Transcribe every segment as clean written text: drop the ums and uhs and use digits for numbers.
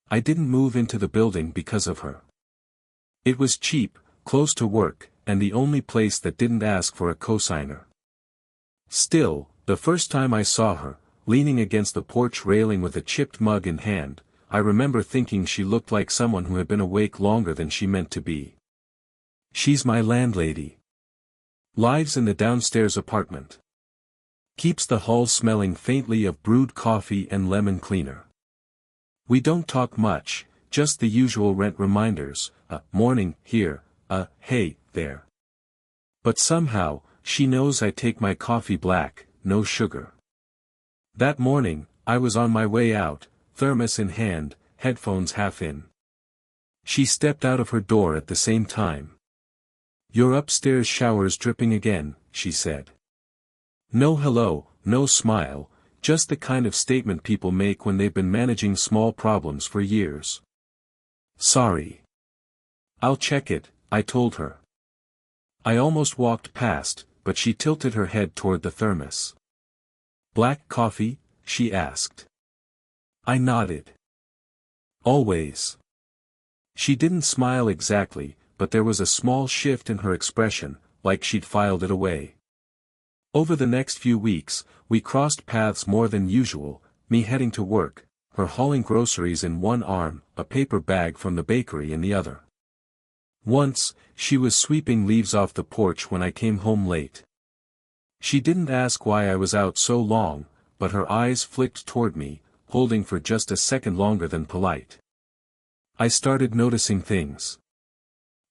I didn't move into the building because of her. It was cheap, close to work, and the only place that didn't ask for a cosigner. Still, the first time I saw her, leaning against the porch railing with a chipped mug in hand, I remember thinking she looked like someone who had been awake longer than she meant to be. She's my landlady. Lives in the downstairs apartment. Keeps the hall smelling faintly of brewed coffee and lemon cleaner. We don't talk much, just the usual rent reminders, morning, here, hey, there. But somehow, she knows I take my coffee black, no sugar. That morning, I was on my way out, thermos in hand, headphones half in. She stepped out of her door at the same time. "Your upstairs shower's dripping again," she said. No hello, no smile, just the kind of statement people make when they've been managing small problems for years. "Sorry. I'll check it," I told her. I almost walked past, but she tilted her head toward the thermos. "Black coffee?" she asked. I nodded. "Always." She didn't smile exactly, but there was a small shift in her expression, like she'd filed it away. Over the next few weeks, we crossed paths more than usual, me heading to work, her hauling groceries in one arm, a paper bag from the bakery in the other. Once, she was sweeping leaves off the porch when I came home late. She didn't ask why I was out so long, but her eyes flicked toward me, holding for just a second longer than polite. I started noticing things.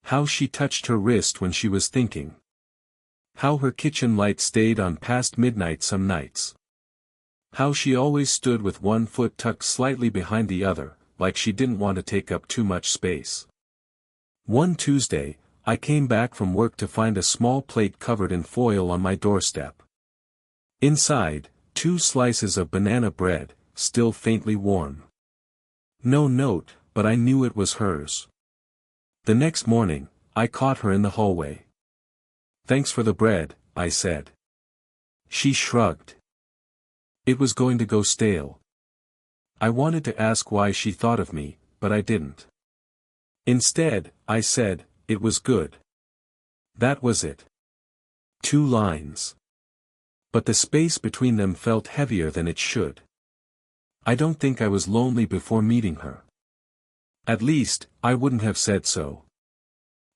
How she touched her wrist when she was thinking. How her kitchen light stayed on past midnight some nights. How she always stood with one foot tucked slightly behind the other, like she didn't want to take up too much space. One Tuesday, I came back from work to find a small plate covered in foil on my doorstep. Inside, 2 slices of banana bread, still faintly warm. No note, but I knew it was hers. The next morning, I caught her in the hallway. "Thanks for the bread," I said. She shrugged. It was going to go stale. I wanted to ask why she thought of me, but I didn't. Instead, I said, "It was good." That was it. 2 lines. But the space between them felt heavier than it should. I don't think I was lonely before meeting her. At least, I wouldn't have said so.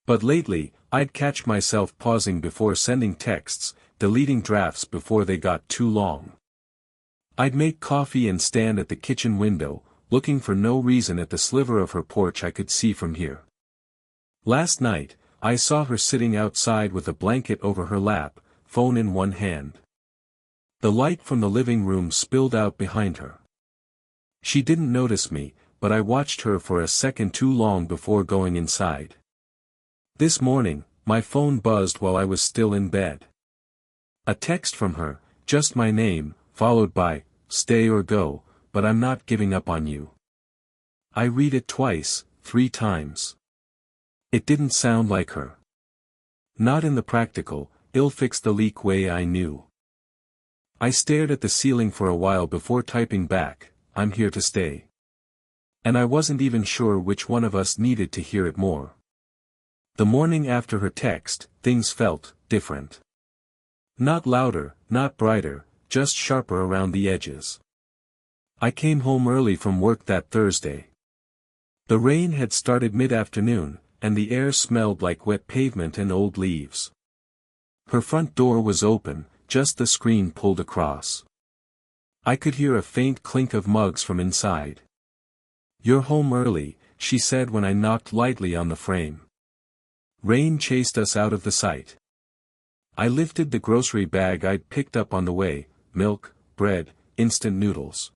But lately, I'd catch myself pausing before sending texts, deleting drafts before they got too long. I'd make coffee and stand at the kitchen window, looking for no reason at the sliver of her porch I could see from here. Last night, I saw her sitting outside with a blanket over her lap, phone in one hand. The light from the living room spilled out behind her. She didn't notice me, but I watched her for a second too long before going inside. This morning, my phone buzzed while I was still in bed. A text from her, just my name, followed by, "Stay or go, but I'm not giving up on you." I read it twice, 3 times. It didn't sound like her. Not in the practical, ill-fix-the-leak way I knew. I stared at the ceiling for a while before typing back, "I'm here to stay." And I wasn't even sure which one of us needed to hear it more. The morning after her text, things felt different. Not louder, not brighter, just sharper around the edges. I came home early from work that Thursday. The rain had started mid-afternoon, and the air smelled like wet pavement and old leaves. Her front door was open, just the screen pulled across. I could hear a faint clink of mugs from inside. "You're home early," she said when I knocked lightly on the frame. Rain chased us out of the sight. I lifted the grocery bag I'd picked up on the way, milk, bread, instant noodles.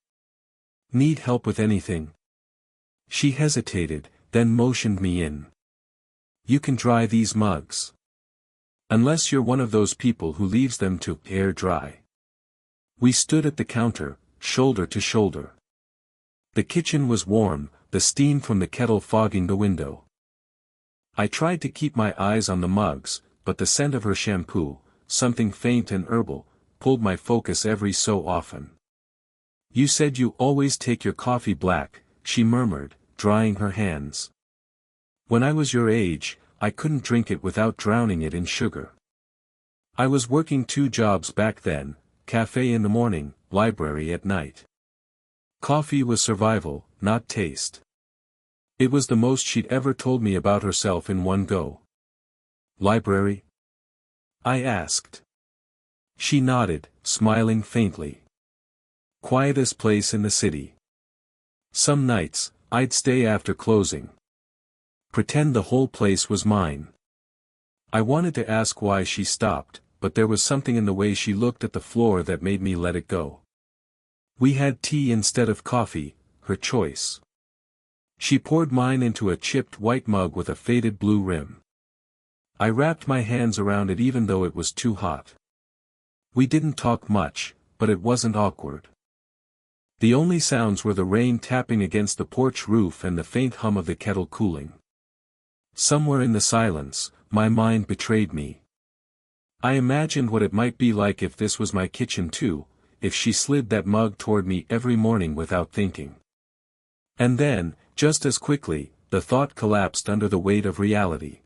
"Need help with anything?" She hesitated, then motioned me in. "You can dry these mugs. Unless you're one of those people who leaves them to air dry." We stood at the counter, shoulder to shoulder. The kitchen was warm, the steam from the kettle fogging the window. I tried to keep my eyes on the mugs, but the scent of her shampoo, something faint and herbal, pulled my focus every so often. "You said you always take your coffee black," she murmured, drying her hands. When I was your age, I couldn't drink it without drowning it in sugar. I was working 2 jobs back then, cafe in the morning, library at night. Coffee was survival, not taste. It was the most she'd ever told me about herself in one go. Library? I asked. She nodded, smiling faintly. Quietest place in the city. Some nights, I'd stay after closing. Pretend the whole place was mine. I wanted to ask why she stopped, but there was something in the way she looked at the floor that made me let it go. We had tea instead of coffee, her choice. She poured mine into a chipped white mug with a faded blue rim. I wrapped my hands around it even though it was too hot. We didn't talk much, but it wasn't awkward. The only sounds were the rain tapping against the porch roof and the faint hum of the kettle cooling. Somewhere in the silence, my mind betrayed me. I imagined what it might be like if this was my kitchen too, if she slid that mug toward me every morning without thinking. And then, just as quickly, the thought collapsed under the weight of reality.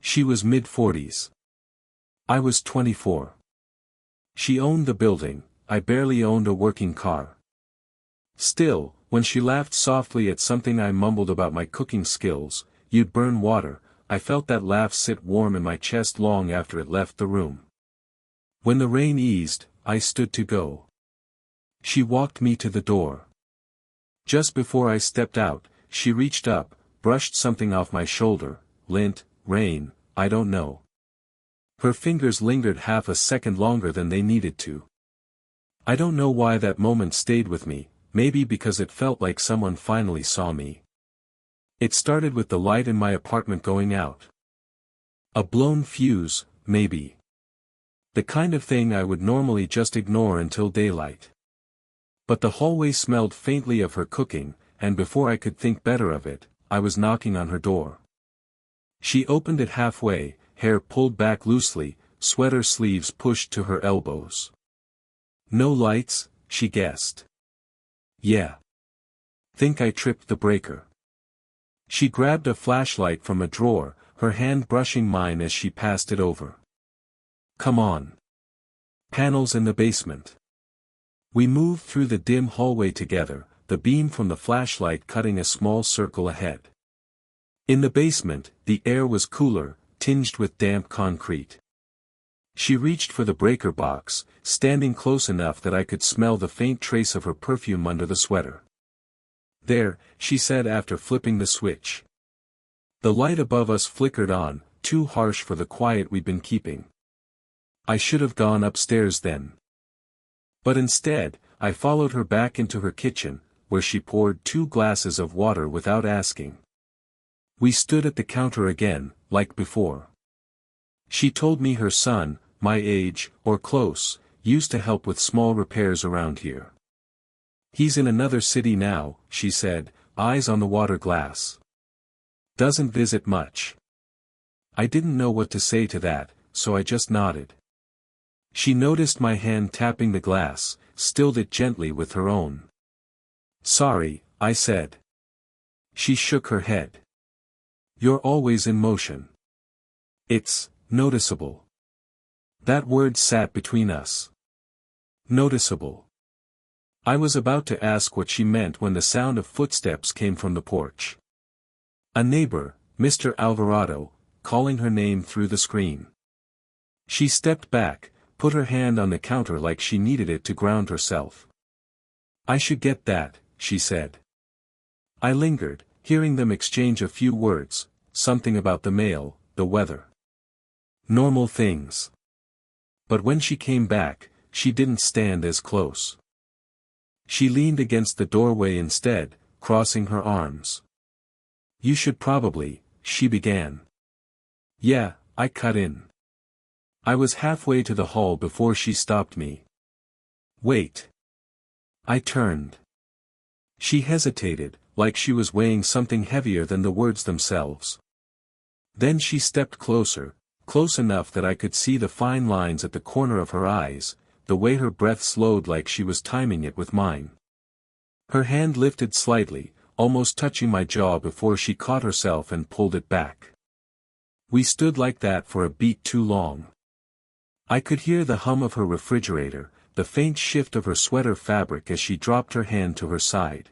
She was mid-40s. I was 24. She owned the building, I barely owned a working car. Still, when she laughed softly at something I mumbled about my cooking skills, "You'd burn water," I felt that laugh sit warm in my chest long after it left the room. When the rain eased, I stood to go. She walked me to the door. Just before I stepped out, she reached up, brushed something off my shoulder, lint, rain, I don't know. Her fingers lingered half a second longer than they needed to. I don't know why that moment stayed with me, maybe because it felt like someone finally saw me. It started with the light in my apartment going out. A blown fuse, maybe. The kind of thing I would normally just ignore until daylight. But the hallway smelled faintly of her cooking, and before I could think better of it, I was knocking on her door. She opened it halfway, hair pulled back loosely, sweater sleeves pushed to her elbows. "No lights," she guessed. "Yeah. Think I tripped the breaker." She grabbed a flashlight from a drawer, her hand brushing mine as she passed it over. "Come on. Panels in the basement." We moved through the dim hallway together, the beam from the flashlight cutting a small circle ahead. In the basement, the air was cooler, tinged with damp concrete. She reached for the breaker box, standing close enough that I could smell the faint trace of her perfume under the sweater. "There," she said after flipping the switch. The light above us flickered on, too harsh for the quiet we'd been keeping. I should have gone upstairs then. But instead, I followed her back into her kitchen, where she poured 2 glasses of water without asking. We stood at the counter again, like before. She told me her son, my age, or close, used to help with small repairs around here. "He's in another city now," she said, eyes on the water glass. "Doesn't visit much." I didn't know what to say to that, so I just nodded. She noticed my hand tapping the glass, stilled it gently with her own. "Sorry," I said. She shook her head. "You're always in motion. It's noticeable." That word sat between us. Noticeable. I was about to ask what she meant when the sound of footsteps came from the porch. A neighbor, Mr. Alvarado, calling her name through the screen. She stepped back, put her hand on the counter like she needed it to ground herself. "I should get that," she said. I lingered, hearing them exchange a few words, something about the mail, the weather. Normal things. But when she came back, she didn't stand as close. She leaned against the doorway instead, crossing her arms. "You should probably," she began. "Yeah," I cut in. I was halfway to the hall before she stopped me. "Wait." I turned. She hesitated, like she was weighing something heavier than the words themselves. Then she stepped closer, close enough that I could see the fine lines at the corner of her eyes, the way her breath slowed like she was timing it with mine. Her hand lifted slightly, almost touching my jaw before she caught herself and pulled it back. We stood like that for a beat too long. I could hear the hum of her refrigerator, the faint shift of her sweater fabric as she dropped her hand to her side.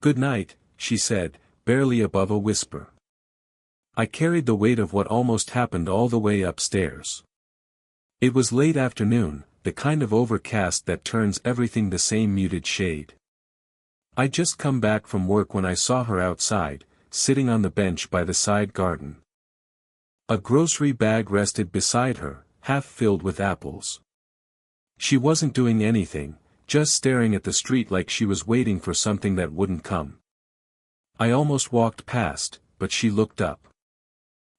"Good night," she said, barely above a whisper. I carried the weight of what almost happened all the way upstairs. It was late afternoon, the kind of overcast that turns everything the same muted shade. I'd just come back from work when I saw her outside, sitting on the bench by the side garden. A grocery bag rested beside her, half filled with apples. She wasn't doing anything, just staring at the street like she was waiting for something that wouldn't come. I almost walked past, but she looked up.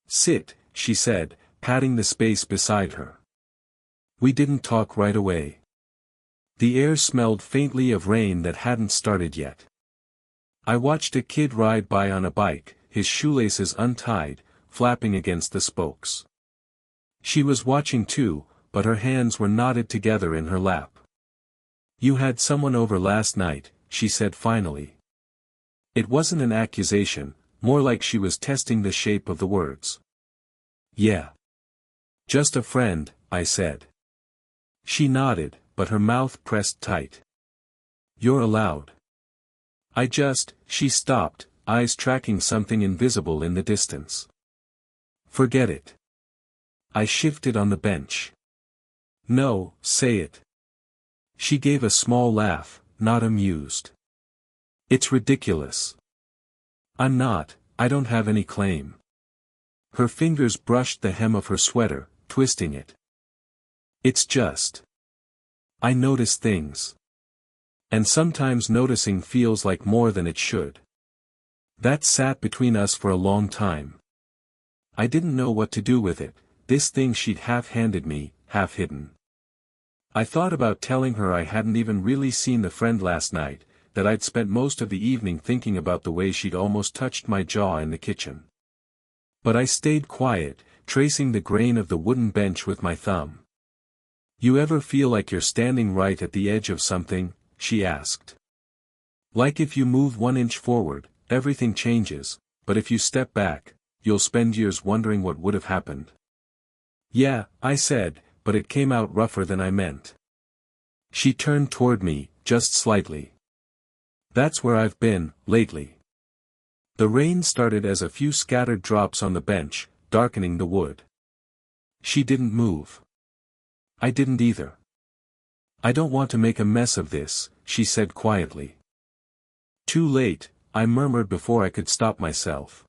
"Sit," she said, patting the space beside her. We didn't talk right away. The air smelled faintly of rain that hadn't started yet. I watched a kid ride by on a bike, his shoelaces untied, flapping against the spokes. She was watching too, but her hands were knotted together in her lap. "You had someone over last night," she said finally. It wasn't an accusation, more like she was testing the shape of the words. "Yeah. Just a friend," I said. She nodded, but her mouth pressed tight. "You're allowed." She stopped, eyes tracking something invisible in the distance. "Forget it." I shifted on the bench. "No, say it." She gave a small laugh, not amused. "It's ridiculous." "I'm not, I don't have any claim." Her fingers brushed the hem of her sweater, twisting it. "It's just. I notice things. And sometimes noticing feels like more than it should." That sat between us for a long time. I didn't know what to do with it, this thing she'd half handed me, half hidden. I thought about telling her I hadn't even really seen the friend last night, that I'd spent most of the evening thinking about the way she'd almost touched my jaw in the kitchen. But I stayed quiet, tracing the grain of the wooden bench with my thumb. "You ever feel like you're standing right at the edge of something?" she asked. "Like if you move 1 inch forward, everything changes, but if you step back, you'll spend years wondering what would have happened." "Yeah," I said, but it came out rougher than I meant. She turned toward me, just slightly. "That's where I've been, lately." The rain started as a few scattered drops on the bench, darkening the wood. She didn't move. I didn't either. "I don't want to make a mess of this," she said quietly. "Too late," I murmured before I could stop myself.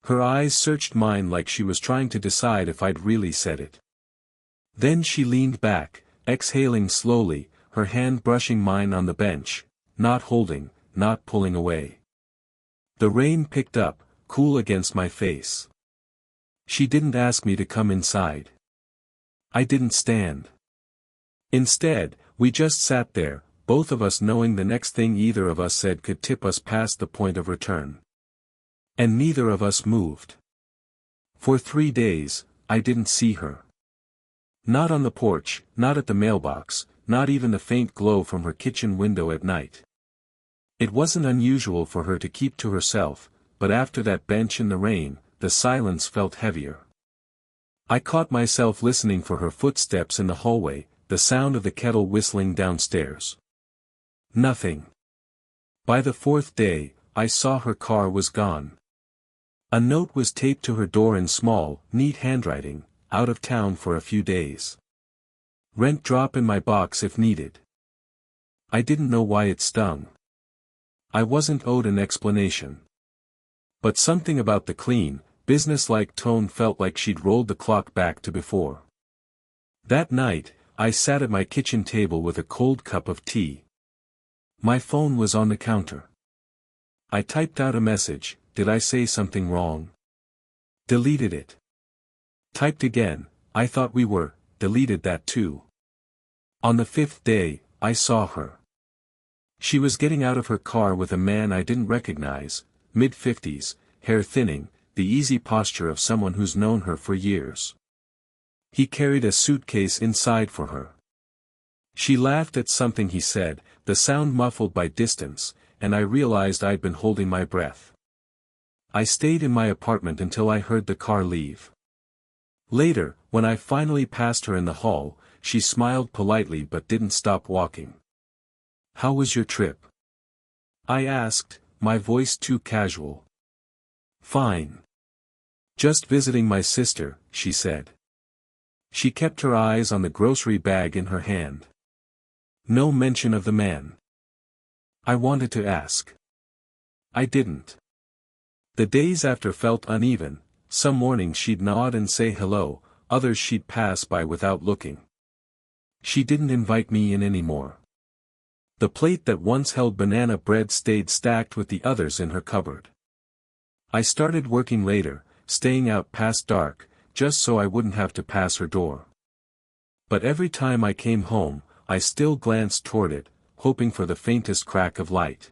Her eyes searched mine like she was trying to decide if I'd really said it. Then she leaned back, exhaling slowly, her hand brushing mine on the bench, not holding, not pulling away. The rain picked up, cool against my face. She didn't ask me to come inside. I didn't stand. Instead, we just sat there, both of us knowing the next thing either of us said could tip us past the point of return. And neither of us moved. For 3 days, I didn't see her. Not on the porch, not at the mailbox, not even the faint glow from her kitchen window at night. It wasn't unusual for her to keep to herself, but after that bench in the rain, the silence felt heavier. I caught myself listening for her footsteps in the hallway, the sound of the kettle whistling downstairs. Nothing. By the 4th day, I saw her car was gone. A note was taped to her door in small, neat handwriting, "Out of town for a few days. Rent drop in my box if needed." I didn't know why it stung. I wasn't owed an explanation. But something about the clean, businesslike tone felt like she'd rolled the clock back to before. That night, I sat at my kitchen table with a cold cup of tea. My phone was on the counter. I typed out a message. Did I say something wrong? Deleted it. Typed again, I thought we were, deleted that too. On the 5th day, I saw her. She was getting out of her car with a man I didn't recognize, mid-50s, hair thinning, the easy posture of someone who's known her for years. He carried a suitcase inside for her. She laughed at something he said, the sound muffled by distance, and I realized I'd been holding my breath. I stayed in my apartment until I heard the car leave. Later, when I finally passed her in the hall, she smiled politely but didn't stop walking. "How was your trip?" I asked, my voice too casual. "Fine. Just visiting my sister," she said. She kept her eyes on the grocery bag in her hand. No mention of the man. I wanted to ask. I didn't. The days after felt uneven. Some mornings she'd nod and say hello, others she'd pass by without looking. She didn't invite me in anymore. The plate that once held banana bread stayed stacked with the others in her cupboard. I started working later, staying out past dark, just so I wouldn't have to pass her door. But every time I came home, I still glanced toward it, hoping for the faintest crack of light.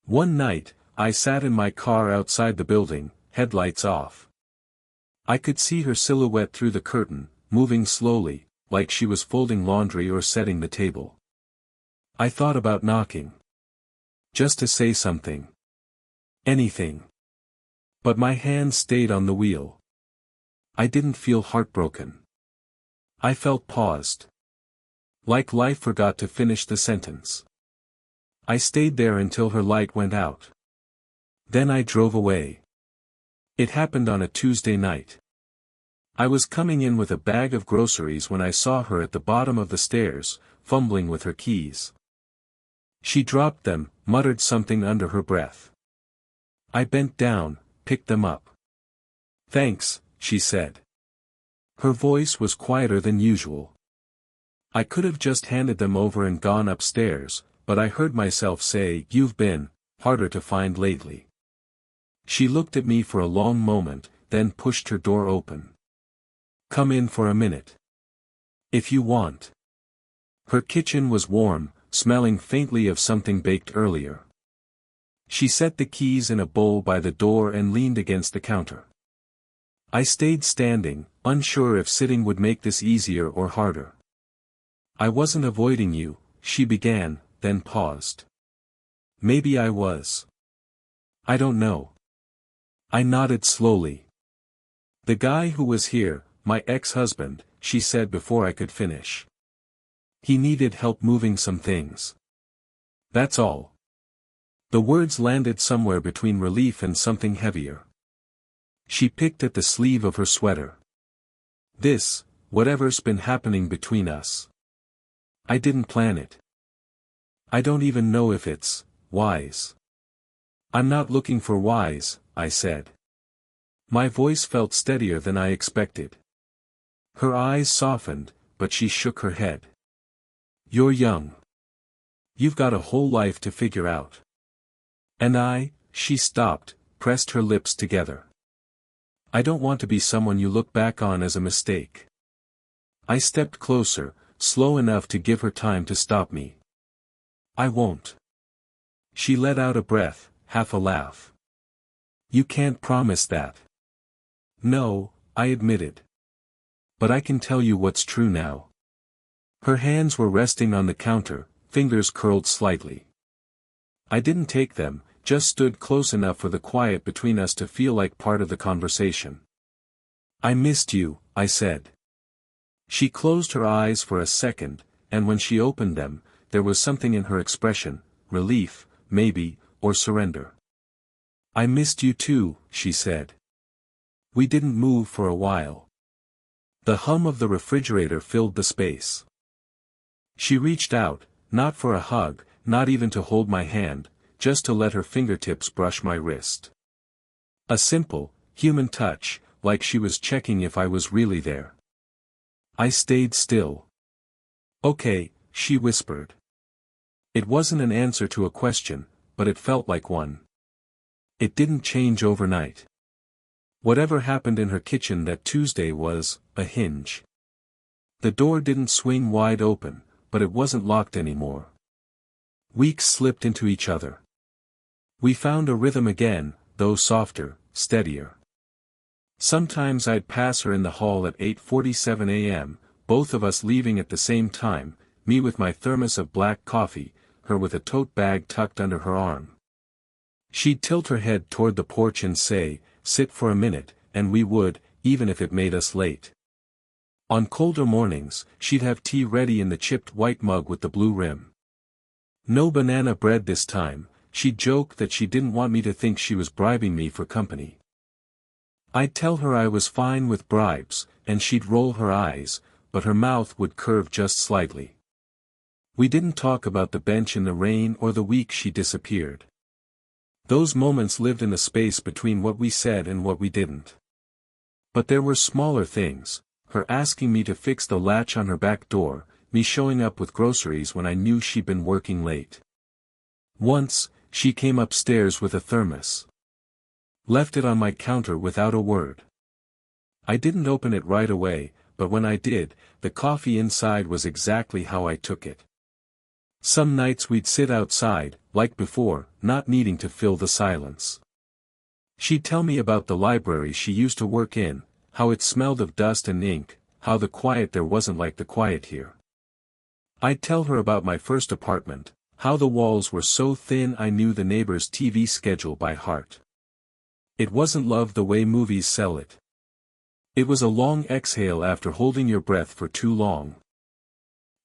One night, I sat in my car outside the building, headlights off. I could see her silhouette through the curtain, moving slowly, like she was folding laundry or setting the table. I thought about knocking. Just to say something. Anything. But my hand stayed on the wheel. I didn't feel heartbroken. I felt paused. Like life forgot to finish the sentence. I stayed there until her light went out. Then I drove away. It happened on a Tuesday night. I was coming in with a bag of groceries when I saw her at the bottom of the stairs, fumbling with her keys. She dropped them, muttered something under her breath. I bent down, picked them up. "Thanks," she said. Her voice was quieter than usual. I could have just handed them over and gone upstairs, but I heard myself say, "You've been harder to find lately." She looked at me for a long moment, then pushed her door open. "Come in for a minute. If you want." Her kitchen was warm, smelling faintly of something baked earlier. She set the keys in a bowl by the door and leaned against the counter. I stayed standing, unsure if sitting would make this easier or harder. "I wasn't avoiding you," she began, then paused. "Maybe I was. I don't know." I nodded slowly. "The guy who was here, my ex-husband," she said before I could finish. "He needed help moving some things. That's all." The words landed somewhere between relief and something heavier. She picked at the sleeve of her sweater. Whatever's been happening between us. I didn't plan it. I don't even know if it's wise." "I'm not looking for wise," I said. My voice felt steadier than I expected. Her eyes softened, but she shook her head. "You're young. You've got a whole life to figure out." And she stopped, pressed her lips together. "I don't want to be someone you look back on as a mistake." I stepped closer, slow enough to give her time to stop me. "I won't." She let out a breath, half a laugh. "You can't promise that." "No," I admitted. "But I can tell you what's true now." Her hands were resting on the counter, fingers curled slightly. I didn't take them, just stood close enough for the quiet between us to feel like part of the conversation. "I missed you," I said. She closed her eyes for a second, and when she opened them, there was something in her expression, relief, maybe, or surrender. "I missed you too," she said. We didn't move for a while. The hum of the refrigerator filled the space. She reached out, not for a hug, not even to hold my hand, just to let her fingertips brush my wrist. A simple, human touch, like she was checking if I was really there. I stayed still. "Okay," she whispered. It wasn't an answer to a question, but it felt like one. It didn't change overnight. Whatever happened in her kitchen that Tuesday was a hinge. The door didn't swing wide open, but it wasn't locked anymore. Weeks slipped into each other. We found a rhythm again, though softer, steadier. Sometimes I'd pass her in the hall at 8:47 a.m., both of us leaving at the same time, me with my thermos of black coffee, her with a tote bag tucked under her arm. She'd tilt her head toward the porch and say, "Sit for a minute," and we would, even if it made us late. On colder mornings, she'd have tea ready in the chipped white mug with the blue rim. No banana bread this time. She'd joke that she didn't want me to think she was bribing me for company. I'd tell her I was fine with bribes, and she'd roll her eyes, but her mouth would curve just slightly. We didn't talk about the bench in the rain or the week she disappeared. Those moments lived in the space between what we said and what we didn't. But there were smaller things, her asking me to fix the latch on her back door, me showing up with groceries when I knew she'd been working late. Once, she came upstairs with a thermos. Left it on my counter without a word. I didn't open it right away, but when I did, the coffee inside was exactly how I took it. Some nights we'd sit outside, like before, not needing to fill the silence. She'd tell me about the library she used to work in, how it smelled of dust and ink, how the quiet there wasn't like the quiet here. I'd tell her about my first apartment, how the walls were so thin I knew the neighbor's TV schedule by heart. It wasn't love the way movies sell it. It was a long exhale after holding your breath for too long.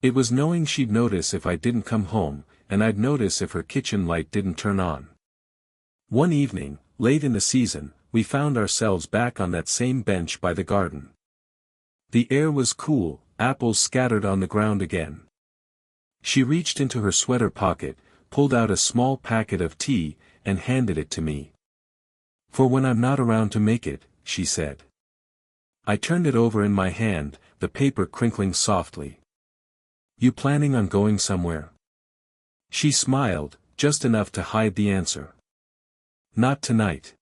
It was knowing she'd notice if I didn't come home, and I'd notice if her kitchen light didn't turn on. One evening, late in the season, we found ourselves back on that same bench by the garden. The air was cool, apples scattered on the ground again. She reached into her sweater pocket, pulled out a small packet of tea, and handed it to me. "For when I'm not around to make it," she said. I turned it over in my hand, the paper crinkling softly. "You planning on going somewhere?" She smiled, just enough to hide the answer. "Not tonight."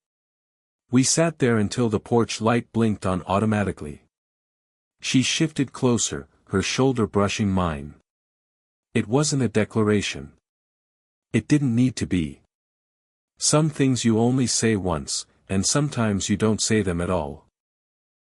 We sat there until the porch light blinked on automatically. She shifted closer, her shoulder brushing mine. It wasn't a declaration. It didn't need to be. Some things you only say once, and sometimes you don't say them at all.